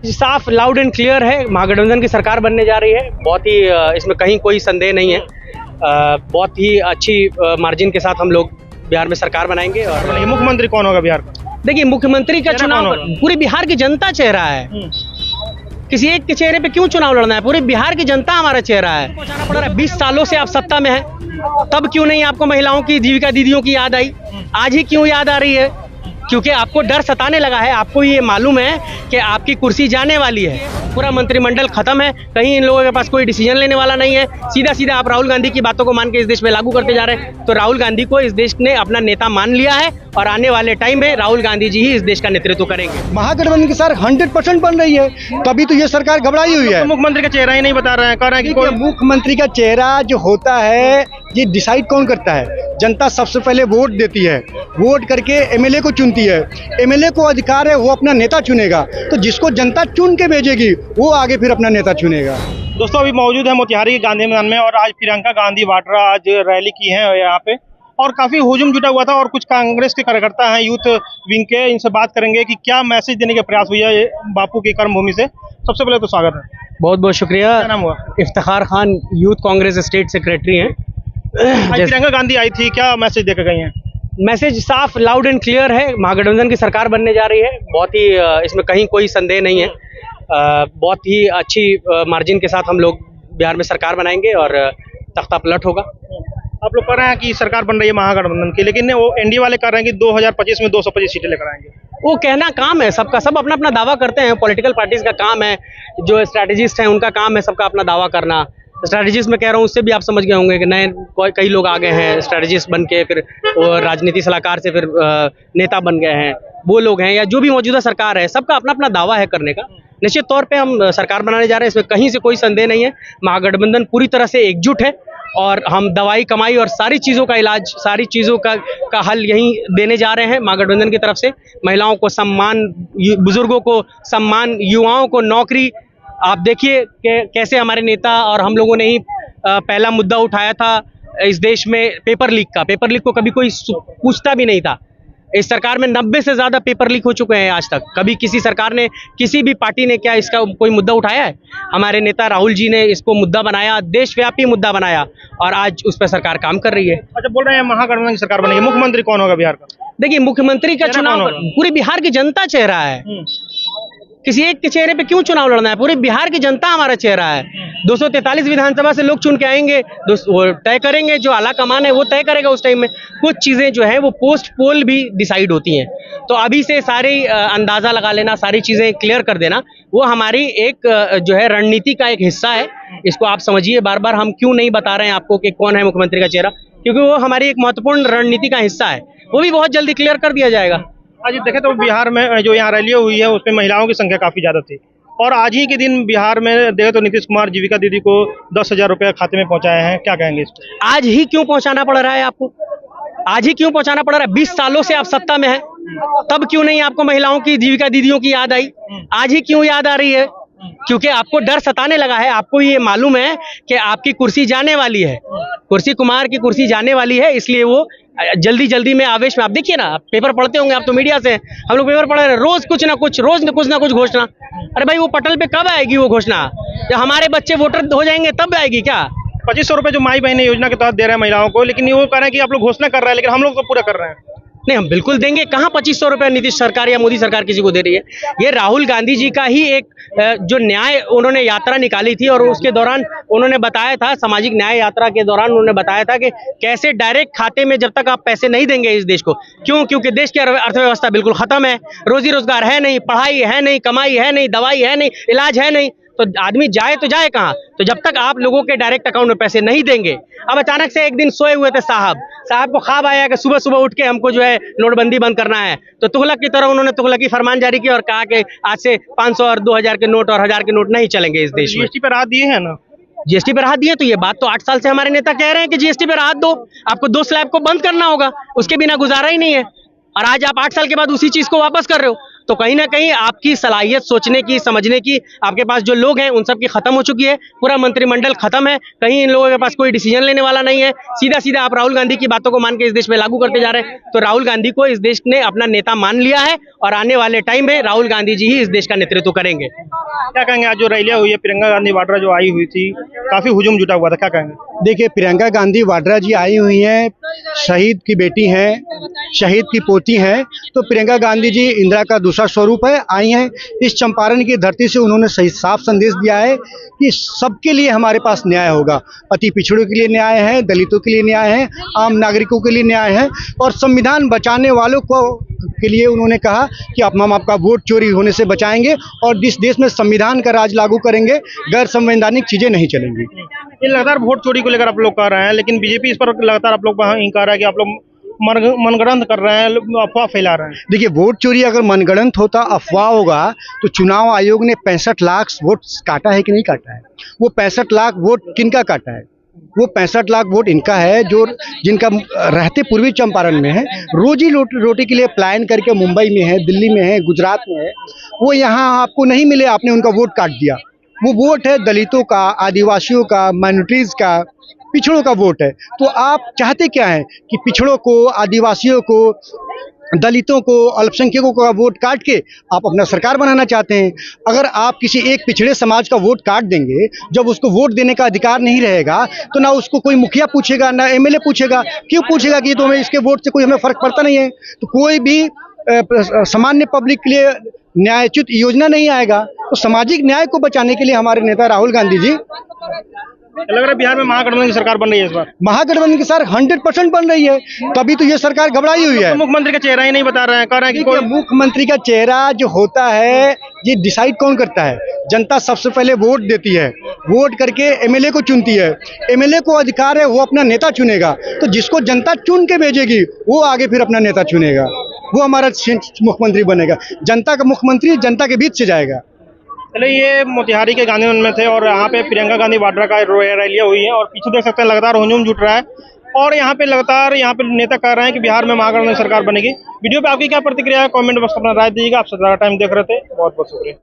साफ loud and clear है, महागठबंधन की सरकार बनने जा रही है। बहुत ही इसमें कहीं कोई संदेह नहीं है। बहुत ही अच्छी मार्जिन के साथ हम लोग बिहार में सरकार बनाएंगे। और मुख्यमंत्री कौन होगा बिहार का? देखिए, मुख्यमंत्री का चुनाव पूरी बिहार की जनता चेहरा है। किसी एक के चेहरे पे क्यों चुनाव लड़ना है? पूरी बिहार की जनता हमारा चेहरा है। पहुंचाना पड़ रहा है। 20 सालों से आप सत्ता में हैं, तब क्यों नहीं आपको महिलाओं की, जीविका दीदियों की याद आई? आज ही क्यों याद आ रही है? क्योंकि आपको डर सताने लगा है। आपको ये मालूम है कि आपकी कुर्सी जाने वाली है। पूरा मंत्रिमंडल खत्म है, कहीं इन लोगों के पास कोई डिसीजन लेने वाला नहीं है। सीधा सीधा आप राहुल गांधी की बातों को मान के इस देश में लागू करते जा रहे हैं। तो राहुल गांधी को इस देश ने अपना नेता मान लिया है और आने वाले टाइम में राहुल गांधी जी ही इस देश का नेतृत्व करेंगे। महागठबंधन की सरकार 100% बन रही है, तभी तो ये सरकार घबराई हुई है। मुख्यमंत्री का चेहरा ही नहीं बता रहे हैं, कह रहे हैं कि मुख्यमंत्री का चेहरा जो होता है ये डिसाइड कौन करता है? जनता सबसे पहले वोट देती है, वोट करके एमएलए को चुनती है। एमएलए को अधिकार है, वो अपना नेता चुनेगा। तो जिसको जनता चुन के भेजेगी वो आगे फिर अपना नेता चुनेगा। दोस्तों, अभी मौजूद है मोतिहारी के गांधी मैदान में और आज प्रियंका गांधी वाड्रा आज रैली की है यहाँ पे और काफी हुजूम जुटा हुआ था। और कुछ कांग्रेस के कार्यकर्ता हैं यूथ विंग के, इनसे बात करेंगे कि क्या मैसेज देने का प्रयास हुआ है बापू की कर्मभूमि से। सबसे पहले तो स्वागत है। बहुत बहुत शुक्रिया। क्या नाम हुआ? Iftikhar Khan, youth Congress state secretary हैं। प्रियंका गांधी आई थी, क्या मैसेज देकर गई हैं? मैसेज साफ लाउड एंड क्लियर है, महागठबंधन की सरकार बनने जा रही है। बहुत ही इसमें कहीं कोई संदेह नहीं है। बहुत ही अच्छी मार्जिन के साथ हम लोग बिहार में सरकार बनाएंगे और तख्ता पलट होगा। आप लोग कह रहे हैं कि सरकार बन रही है महागठबंधन की, लेकिन वो एनडीए वाले कह रहे हैं कि 2025 में 225 सीटें लेकर आएंगे। वो कहना काम है सबका, सब अपना अपना दावा करते हैं। पॉलिटिकल पार्टीज का काम है, जो स्ट्रैटेजिस्ट हैं उनका काम है सबका अपना दावा करना। स्ट्रैटेजिस्ट में कह रहा हूँ, उससे भी आप समझ गए होंगे कि नए कई लोग आ गए हैं स्ट्रैटेजिस्ट बन के, फिर राजनीति सलाहकार से फिर नेता बन गए हैं। वो लोग हैं या जो भी मौजूदा सरकार है, सबका अपना अपना दावा है करने का। निश्चित तौर पे हम सरकार बनाने जा रहे हैं, इसमें कहीं से कोई संदेह नहीं है। महागठबंधन पूरी तरह से एकजुट है और हम दवाई कमाई और सारी चीज़ों का इलाज, सारी चीज़ों का हल यहीं देने जा रहे हैं महागठबंधन की तरफ से। महिलाओं को सम्मान, बुजुर्गों को सम्मान, युवाओं को नौकरी। आप देखिए कि कैसे हमारे नेता और हम लोगों ने ही पहला मुद्दा उठाया था इस देश में पेपर लीक का। पेपर लीक को कभी कोई पूछता भी नहीं था। इस सरकार में 90 से ज़्यादा पेपर लीक हो चुके हैं आज तक। कभी किसी सरकार ने, किसी भी पार्टी ने क्या इसका कोई मुद्दा उठाया है? हमारे नेता राहुल जी ने इसको मुद्दा बनाया, देशव्यापी मुद्दा बनाया और आज उस पर सरकार काम कर रही है। अच्छा, बोल रहे हैं महागठबंधन की सरकार बनेगी, मुख्यमंत्री कौन होगा बिहार का? देखिए, मुख्यमंत्री का चुनाव पूरी बिहार की जनता चेहरा है। किसी एक के चेहरे पे क्यों चुनाव लड़ना है? पूरी बिहार की जनता हमारा चेहरा है। 243 विधानसभा से लोग चुन के आएंगे, वो तय करेंगे, जो आला कमान है वो तय करेगा उस टाइम में। कुछ चीज़ें जो है वो पोस्ट पोल भी डिसाइड होती हैं। तो अभी से सारी अंदाज़ा लगा लेना, सारी चीज़ें क्लियर कर देना, वो हमारी एक जो है रणनीति का एक हिस्सा है। इसको आप समझिए। बार बार हम क्यों नहीं बता रहे हैं आपको कि कौन है मुख्यमंत्री का चेहरा, क्योंकि वो हमारी एक महत्वपूर्ण रणनीति का हिस्सा है। वो भी बहुत जल्दी क्लियर कर दिया जाएगा। आज देखें तो बिहार में जो यहाँ रैली हुई है उसमें महिलाओं की संख्या काफी ज्यादा थी और आज ही के दिन बिहार में देखें तो नीतीश कुमार जीविका दीदी को 10,000 रुपये खाते में पहुंचाए हैं। क्या कहेंगे इस पर? आज ही क्यों पहुंचाना पड़ रहा है आपको? आज ही क्यों पहुंचाना पड़ रहा है? 20 सालों से आप सत्ता में हैं, तब क्यों नहीं आपको महिलाओं की, जीविका दीदियों की याद आई? आज ही क्यों याद आ रही है? क्योंकि आपको डर सताने लगा है। आपको ये मालूम है कि आपकी कुर्सी जाने वाली है, कुर्सी कुमार की कुर्सी जाने वाली है, इसलिए वो जल्दी जल्दी में आवेश में। आप देखिए ना, पेपर पढ़ते होंगे आप तो, मीडिया से हम लोग पेपर पढ़ रहे हैं, रोज कुछ ना कुछ घोषणा। अरे भाई, वो पटल पे कब आएगी वो घोषणा? जब हमारे बच्चे वोटर हो जाएंगे तब आएगी क्या? 2500 रुपये जो माई बहन योजना के तहत दे रहे हैं महिलाओं को, लेकिन वो कह रहे हैं कि आप लोग घोषणा कर रहे हैं लेकिन हम लोग तो पूरा कर रहे हैं। नहीं, हम बिल्कुल देंगे। कहाँ 2500 रुपये नीतीश सरकार या मोदी सरकार किसी को दे रही है? ये राहुल गांधी जी का ही एक जो न्याय उन्होंने यात्रा निकाली थी और उसके दौरान उन्होंने बताया था, सामाजिक न्याय यात्रा के दौरान उन्होंने बताया था कि कैसे डायरेक्ट खाते में जब तक आप पैसे नहीं देंगे इस देश को। क्यों? क्योंकि देश की अर्थव्यवस्था बिल्कुल खत्म है, रोजी रोजगार है नहीं, पढ़ाई है नहीं, कमाई है नहीं, दवाई है नहीं, इलाज है नहीं, तो आदमी जाए तो जाए कहाँ? तो जब तक आप लोगों के डायरेक्ट अकाउंट में पैसे नहीं देंगे। अब अचानक से एक दिन सोए हुए थे साहब को ख्वाब आया कि सुबह सुबह उठ के हमको जो है नोटबंदी बंद करना है। तो तुगलक की तरह उन्होंने तुगलकी फरमान जारी किया और कहा कि आज से 500 और 2000 के नोट और 1000 के नोट नहीं चलेंगे इस देश में। जीएसटी पे राहत दिए हैं ना? जीएसटी पे राहत दिए, तो ये बात तो 8 साल से हमारे नेता कह रहे हैं कि जीएसटी पे राहत दो, आपको 2 स्लैब को बंद करना होगा, उसके बिना गुजारा ही नहीं है। और आज आप 8 साल के बाद उसी चीज को वापस कर रहे हो। तो कहीं ना कहीं आपकी सलाहियत सोचने की, समझने की, आपके पास जो लोग हैं उन सब की खत्म हो चुकी है। पूरा मंत्रिमंडल खत्म है, कहीं इन लोगों के पास कोई डिसीजन लेने वाला नहीं है। सीधा सीधा आप राहुल गांधी की बातों को मान के इस देश में लागू करते जा रहे हैं। तो राहुल गांधी को इस देश ने अपना नेता मान लिया है और आने वाले टाइम में राहुल गांधी जी ही इस देश का नेतृत्व करेंगे। क्या कहेंगे, आज जो रैलियां हुई है प्रियंका गांधी वाड्रा जो आई हुई थी, काफी हुजूम जुटा हुआ था, क्या कहेंगे? देखिए, प्रियंका गांधी वाड्रा जी आई हुई हैं, शहीद की बेटी हैं, शहीद की पोती हैं। तो प्रियंका गांधी जी इंदिरा का दूसरा स्वरूप है, आई हैं इस चंपारण की धरती से। उन्होंने सही साफ संदेश दिया है कि सबके लिए हमारे पास न्याय होगा। अति पिछड़ों के लिए न्याय है, दलितों के लिए न्याय है, आम नागरिकों के लिए न्याय है और संविधान बचाने वालों को के लिए उन्होंने कहा कि हम आपका वोट चोरी होने से बचाएंगे और इस देश में संविधान का राज लागू करेंगे, गैर संवैधानिक चीजें नहीं चलेंगी। ये लगातार वोट चोरी को लेकर आप लोग कह रहे हैं, लेकिन बीजेपी इस पर लगातार आप लोग कह रहा है कि आप लोग मनगढ़ंत कर रहे हैं, अफवाह फैला रहे हैं। देखिए, वोट चोरी अगर मनगढ़ंत होता, अफवाह होगा, तो चुनाव आयोग ने 65 लाख वोट काटा है कि नहीं काटा है? वो 65 लाख वोट किनका काटा है? वो 65 लाख वोट इनका है जो जिनका रहते पूर्वी चंपारण में है, रोजी रोटी के लिए प्लान करके मुंबई में है, दिल्ली में है, गुजरात में है। वो यहाँ आपको नहीं मिले, आपने उनका वोट काट दिया। वो वोट है दलितों का, आदिवासियों का, माइनॉरिटीज का, पिछड़ों का वोट है। तो आप चाहते क्या है कि पिछड़ों को, आदिवासियों को, दलितों को, अल्पसंख्यकों का वोट काट के आप अपना सरकार बनाना चाहते हैं। अगर आप किसी एक पिछड़े समाज का वोट काट देंगे, जब उसको वोट देने का अधिकार नहीं रहेगा, तो ना उसको कोई मुखिया पूछेगा, ना एमएलए पूछेगा। क्यों पूछेगा कि तो हमें इसके वोट से कोई हमें फर्क पड़ता नहीं है। तो कोई भी सामान्य पब्लिक के लिए न्यायोचित योजना नहीं आएगा। तो सामाजिक न्याय को बचाने के लिए हमारे नेता राहुल गांधी जी, लग रहा है बिहार में महागठबंधन की सरकार बन रही है इस बार। महागठबंधन की सरकार 100% बन रही है, तभी तो ये सरकार घबराई हुई है। तो मुख्यमंत्री का चेहरा ही नहीं बता रहे हैं, कह रहे हैं कि मुख्यमंत्री का चेहरा जो होता है, ये डिसाइड कौन करता है? जनता सबसे पहले वोट देती है, वोट करके एमएलए को चुनती है। एमएलए को अधिकार है, वो अपना नेता चुनेगा। तो जिसको जनता चुन के भेजेगी, वो आगे फिर अपना नेता चुनेगा, वो हमारा मुख्यमंत्री बनेगा। जनता का मुख्यमंत्री जनता के बीच से जाएगा। चले, ये मोतिहारी के गांधी में थे और यहाँ पे प्रियंका गांधी वाड्रा का रैलियां हुई है और पीछे देख सकते हैं लगातार हुजूम जुट रहा है और यहाँ पे लगातार नेता कह रहे हैं कि बिहार में महागठबंधन सरकार बनेगी। वीडियो पे आपकी क्या प्रतिक्रिया है, कमेंट बॉक्स में अपना राय दीजिएगा। आप ज्यादा टाइम देख रहे थे, बहुत बहुत शुक्रिया।